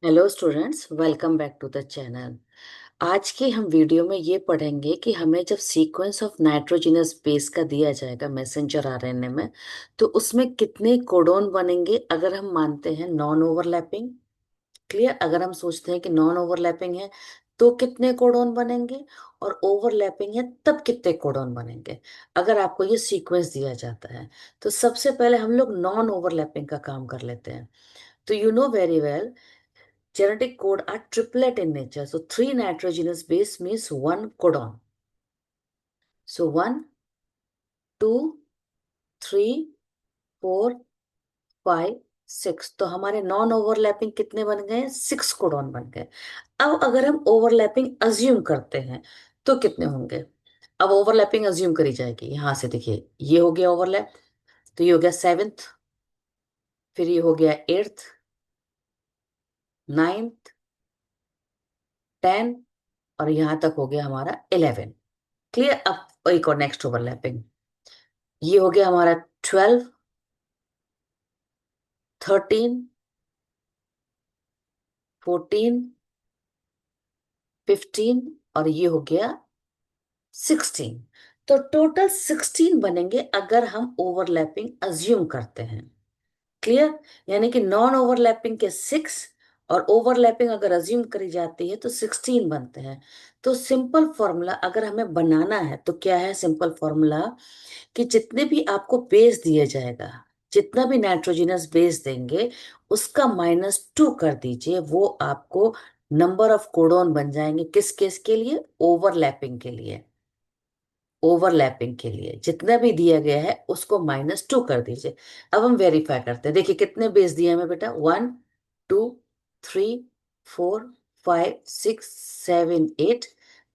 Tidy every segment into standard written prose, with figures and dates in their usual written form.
Hello students, welcome back to the channel. आज की हम वीडियो में ये पढ़ेंगे कि हमें जब सीक्वेंस ऑफ नाइट्रोजनस बेस का दिया जाएगा मैसेंजर आरएनए में, तो उसमें कितने कोडोन बनेंगे अगर हम मानते हैं नॉन ओवरलैपिंग। क्लियर? अगर हम सोचते हैं कि नॉन ओवरलैपिंग है तो कितने कोडोन बनेंगे, और ओवरलैपिंग है तब कितने कोडोन बनेंगे अगर आपको ये सीक्वेंस दिया जाता है। तो सबसे पहले हम लोग नॉन ओवरलैपिंग का काम कर लेते हैं। तो you know very well, genetic code are triplet in nature. So three nitrogenous base means one codon. So one, two, three, four, five, six. तो हमारे नॉन ओवरलैपिंग कितने बन गए? सिक्स कोडॉन बन गए। अब अगर हम ओवरलैपिंग अज्यूम करते हैं तो कितने होंगे? अब ओवरलैपिंग अज्यूम करी जाएगी। यहां से देखिए, ये हो गया ओवरलैप, तो ये हो गया सेवेंथ, फिर ये हो गया एट्थ, नाइन्थ, टेन, और यहां तक हो गया हमारा 11। क्लियर? अब एक और नेक्स्ट ओवरलैपिंग, ये हो गया हमारा 12, 13, 14, 15, और ये हो गया 16। तो टोटल 16 बनेंगे अगर हम ओवरलैपिंग अज्यूम करते हैं। क्लियर? यानी कि नॉन ओवरलैपिंग के 6 और ओवरलैपिंग अगर अज्यूम करी जाती है तो 16 बनते हैं। तो सिंपल फॉर्मूला अगर हमें बनाना है तो क्या है? सिंपल फॉर्मूला कि जितने भी आपको बेस दिया जाएगा, जितना भी नाइट्रोजनस बेस देंगे, उसका -2 कर दीजिए, वो आपको नंबर ऑफ कोडोन बन जाएंगे। किस केस के लिए? ओवरलैपिंग के लिए। ओवरलैपिंग के लिए जितना भी दिया गया है उसको -2 कर दीजिए। अब हम वेरीफाई करते हैं। देखिए कितने बेस दिए हमें बेटा? 1, 2, 3, 4, 5, 6, 7, 8,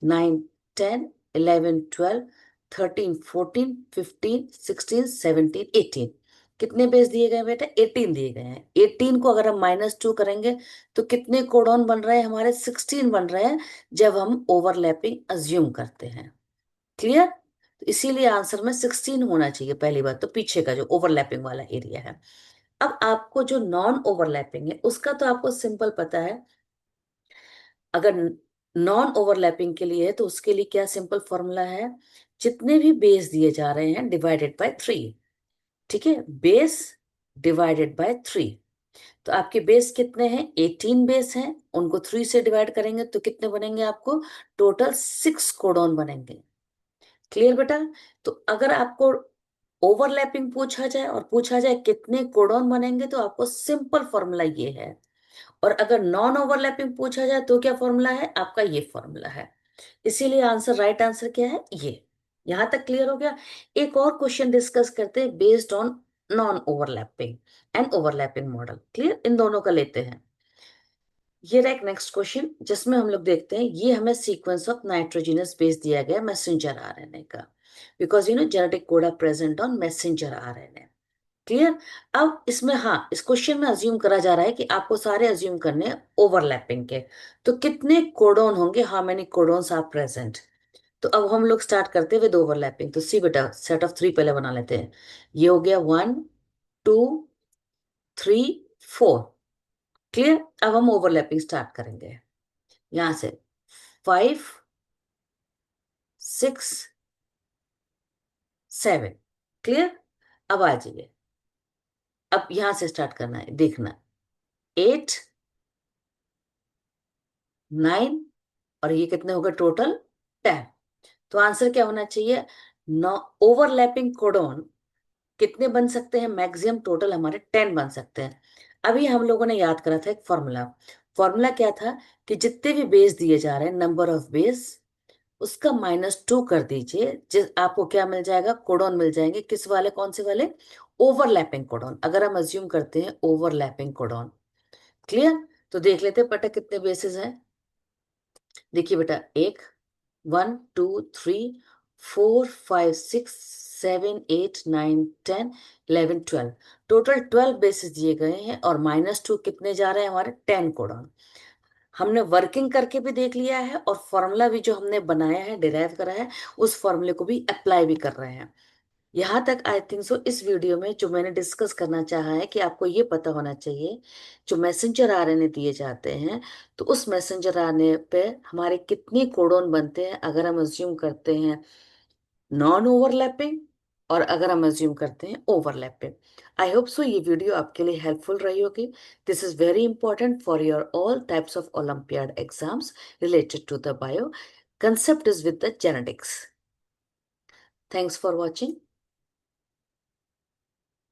9, 10, 11, 12, 13, 14, 15, 16, 17, 18। कितने बेस दिए गए बेटा? 18 दिए गए हैं। 18 को अगर हम -2 करेंगे तो कितने कोडॉन बन रहे हैं हमारे? 16 बन रहे हैं जब हम ओवरलैपिंग अज्यूम करते हैं। क्लियर? तो इसीलिए आंसर में 16 होना चाहिए। पहली बात तो पीछे का जो ओवरलैपिंग वाला एरिया है। अब आपको जो नॉन ओवरलैपिंग है उसका तो आपको सिंपल पता है। अगर नॉन ओवरलैपिंग के लिए है तो उसके लिए क्या सिंपल फॉर्मूला है? जितने भी बेस दिए जा रहे हैं डिवाइडेड बाय 3। ठीक है? Base divided by 3। तो आपके बेस कितने हैं? 18 बेस हैं, उनको 3 से डिवाइड करेंगे तो कितने बनेंगे आपको? टोटल 6 कोडॉन बनेंगे। क्लियर बेटा? तो अगर आपको ओवरलैपिंग पूछा जाए और पूछा जाए कितने कोडॉन बनेंगे तो आपको सिंपल फॉर्मूला ये है। और अगर नॉन ओवरलैपिंग पूछा जाए तो क्या फॉर्मूला है आपका? ये फॉर्मूला है। इसीलिए आंसर, राइट आंसर क्या है? ये। यहां तक क्लियर हो गया? एक और क्वेश्चन डिस्कस करते हैं based on non overlapping and overlapping model. Clear? इन दोनों का लेते हैं। ये रहा एक नेक्स्ट क्वेश्चन जिसमें हम लोग देखते हैं, ये हमें सीक्वेंस ऑफ नाइट्रोजनस बेस दिया गया मैसेंजर आरएनए का। Because genetic code are present on messenger RNA. Clear? अब इसमें, हाँ, इस क्वेश्चन में अज्यूम करा जा रहा है कि आपको सारे अज्यूम करने हैं ओवरलैपिंग के। तो कितने कोडोन होंगे? How many codons are present? तो अब हम लोग स्टार्ट करते हैं विद ओवरलैपिंग। तो सी बेटा, सेट ऑफ 3 पहले बना लेते हैं। ये हो गया 1, 2, 3, 4। क्लियर? अब हम ओवरलैपिंग स्टार्ट करेंगे यहां से। 5, 6, 7। क्लियर? अब आ जाइए, अब यहां से स्टार्ट करना है। देखना, 8, 9, और ये कितने हो गए टोटल? 10। तो आंसर क्या होना चाहिए? नौ ओवरलैपिंग कोडोन कितने बन सकते हैं? मैक्सिमम टोटल हमारे 10 बन सकते हैं। अभी हम लोगों ने याद करा था एक फॉर्मूला। फॉर्मूला क्या था? कि जितने भी बेस दिए जा रहे हैं, नंबर ऑफ बेस, उसका -2 कर दीजिए। जिस आपको क्या मिल जाएगा? कोडोन मिल जाएंगे। किस वाले? कौन से वाले? Overlapping codon. अगर हम अज्यूम करते हैं ओवरलैपिंग कोडोन। क्लियर? तो देख लेते हैं बेटा कितने बेसिस हैं। देखिए बेटा, एक, 1, 2, 3, 4, 5, 6, 7, 8, 9, 10, 11, 12। टोटल 12 बेसिस दिए गए हैं और -2 कितने जा रहे हैं हमारे? 10 कोडॉन। हमने वर्किंग करके भी देख लिया है और फॉर्मूला भी जो हमने बनाया है, डिराइव करा है, उस फॉर्मूले को भी अप्लाई भी कर रहे हैं। यहां तक आई थिंक सो इस वीडियो में जो मैंने डिस्कस करना चाहा है कि आपको ये पता होना चाहिए, जो मैसेंजर आरएनए दिए जाते हैं, तो उस मैसेंजर आरएनए पे हमारे कितने कोडोन बनते हैं अगर हम अज्यूम करते हैं नॉन ओवरलैपिंग, और अगर हम अज्यूम करते हैं ओवरलैपिंग। आई होप सो ये वीडियो आपके लिए हेल्पफुल रही होगी। This is very important for your all types of Olympiad exams related to the bio. Concept is with the genetics. Thanks for watching.